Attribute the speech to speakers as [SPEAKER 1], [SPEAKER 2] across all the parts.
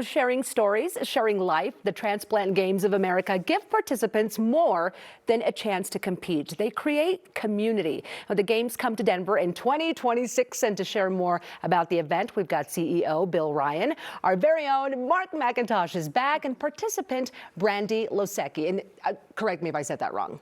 [SPEAKER 1] Sharing stories, sharing life, the Transplant Games of America give participants more than a chance to compete. They create community. Now, the games come to Denver in 2026, and to share more about the event, we've got CEO Bill Ryan. Our very own Mark McIntosh is back, and participant Brandy Losecki. And correct me if I said that wrong.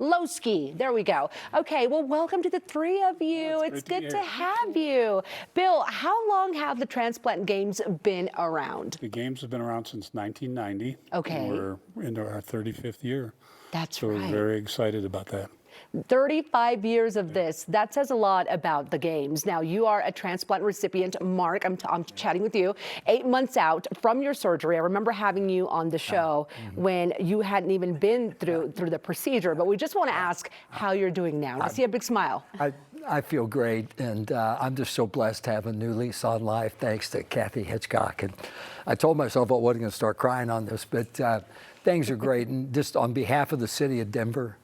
[SPEAKER 1] Losecki. There we go. Okay, well, welcome to the three of you. It's good to have you. Bill, how long have the Transplant Games been around?
[SPEAKER 2] The games have been around since 1990.
[SPEAKER 1] Okay.
[SPEAKER 2] We're into our 35th year.
[SPEAKER 1] That's
[SPEAKER 2] so
[SPEAKER 1] right.
[SPEAKER 2] We're very excited about that.
[SPEAKER 1] 35 years of this. That says a lot about the games. Now, you are a transplant recipient. Mark, I'm chatting with you. 8 months out from your surgery. I remember having you on the show when you hadn't even been through the procedure. But we just want to ask how you're doing now. I see a big smile.
[SPEAKER 3] I feel great, and I'm just so blessed to have a new lease on life thanks to Kathy Hitchcock. And I told myself I wasn't going to start crying on this, but things are great. And just on behalf of the city of Denver,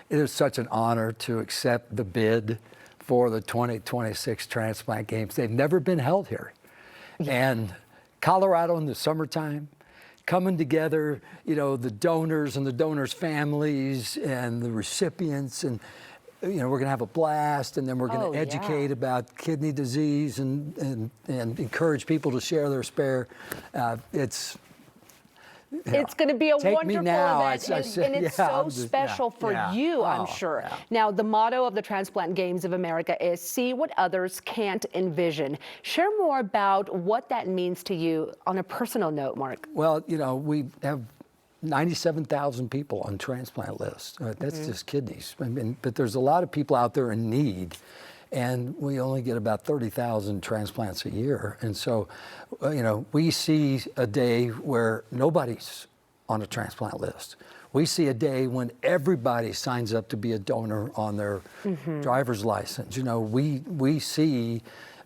[SPEAKER 3] it is such an honor to accept the bid for the 2026 Transplant Games. They've never been held here. And Colorado in the summertime, coming together, you know, the donors and the donors' families and the recipients, and you know, we're going to have a blast, and then we're going to educate about kidney disease and encourage people to share their spare.
[SPEAKER 1] It's going to be a wonderful event,
[SPEAKER 3] and
[SPEAKER 1] it's so special for you, I'm sure. Now, the motto of the Transplant Games of America is see what others can't envision. Share more about what that means to you on a personal note, Mark.
[SPEAKER 3] Well, you know, we have 97,000 people on transplant lists. That's just kidneys. I mean, but there's a lot of people out there in need, and we only get about 30,000 transplants a year. And so, you know, we see a day where nobody's on a transplant list. We see a day when everybody signs up to be a donor on their driver's license. You know, we see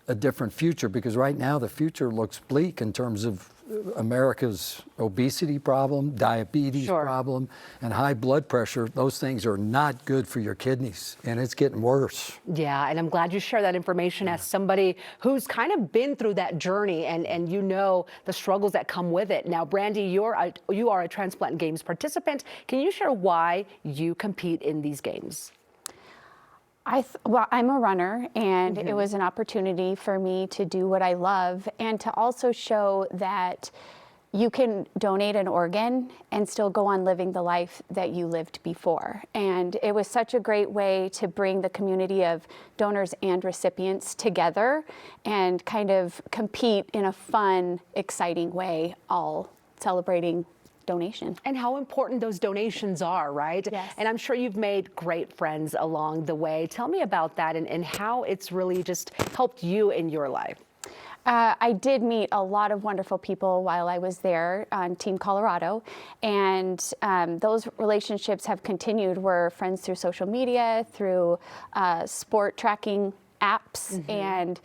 [SPEAKER 3] a different future, because right now the future looks bleak in terms of America's obesity problem, diabetes problem, and high blood pressure. Those things are not good for your kidneys, and it's getting worse.
[SPEAKER 1] Yeah, and I'm glad you share that information as somebody who's kind of been through that journey, and you know the struggles that come with it. Now, Brandy, you are a Transplant Games participant. Can you share why you compete in these games?
[SPEAKER 4] Well, I'm a runner, and it was an opportunity for me to do what I love, and to also show that you can donate an organ and still go on living the life that you lived before. And it was such a great way to bring the community of donors and recipients together and kind of compete in a fun, exciting way, all celebrating donation.
[SPEAKER 1] And how important those donations are, right?
[SPEAKER 4] Yes.
[SPEAKER 1] And I'm sure you've made great friends along the way. Tell me about that and how it's really just helped you in your life.
[SPEAKER 4] I did meet a lot of wonderful people while I was there on Team Colorado, and those relationships have continued. We're friends through social media, through sport tracking apps, and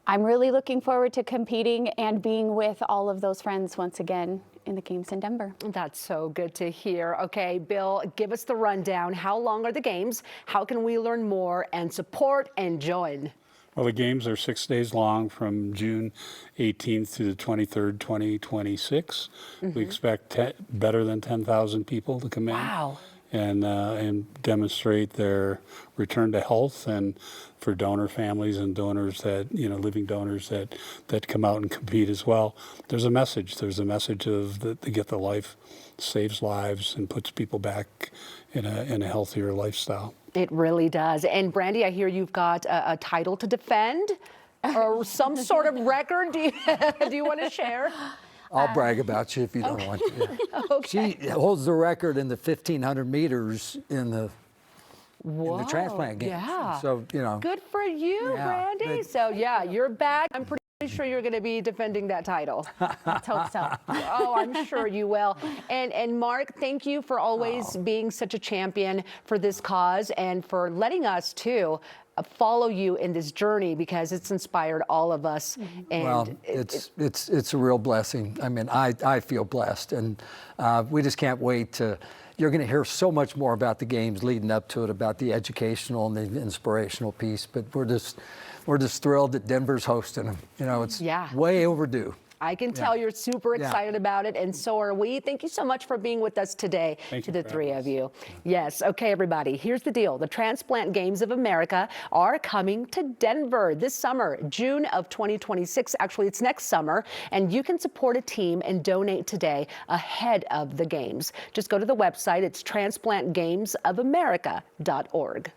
[SPEAKER 4] I'm really looking forward to competing and being with all of those friends once again in the games in Denver.
[SPEAKER 1] That's so good to hear. Okay, Bill, give us the rundown. How long are the games? How can we learn more and support and join?
[SPEAKER 2] Well, the games are 6 days long, from June 18th to the 23rd, 2026. We expect better than 10,000 people to come in.
[SPEAKER 1] Wow.
[SPEAKER 2] And demonstrate their return to health, and for donor families and donors that, you know, living donors that come out and compete as well. There's a message. There's a message of the Get the Life saves lives and puts people back in a healthier lifestyle.
[SPEAKER 1] It really does. And Brandy, I hear you've got a title to defend or some sort of record. Do you want to share?
[SPEAKER 3] I'll brag about you if you don't want to.
[SPEAKER 1] Okay.
[SPEAKER 3] She holds the record in the 1,500 meters in the transplant games.
[SPEAKER 1] Yeah.
[SPEAKER 3] So, you know.
[SPEAKER 1] Good for you, Brandy. So, yeah, you're back. I'm pretty sure you're going to be defending that title.
[SPEAKER 4] Let's hope so.
[SPEAKER 1] Oh, I'm sure you will. And Mark, thank you for always being such a champion for this cause, and for letting us, too, follow you in this journey, because it's inspired all of us. And
[SPEAKER 3] well, it's a real blessing. I mean, I feel blessed, and we just can't wait to. You're going to hear so much more about the games leading up to it, about the educational and the inspirational piece. But we're just thrilled that Denver's hosting them. You know, it's way overdue.
[SPEAKER 1] I can tell you're super
[SPEAKER 3] Yeah.
[SPEAKER 1] excited about it, and so are we. Thank you so much for being with us today,
[SPEAKER 2] Thank
[SPEAKER 1] to
[SPEAKER 2] you
[SPEAKER 1] the
[SPEAKER 2] for
[SPEAKER 1] three
[SPEAKER 2] having
[SPEAKER 1] of
[SPEAKER 2] us.
[SPEAKER 1] you. Yes, okay, everybody, here's the deal. The Transplant Games of America are coming to Denver this summer, June of 2026. Actually, it's next summer, and you can support a team and donate today ahead of the games. Just go to the website. It's transplantgamesofamerica.org.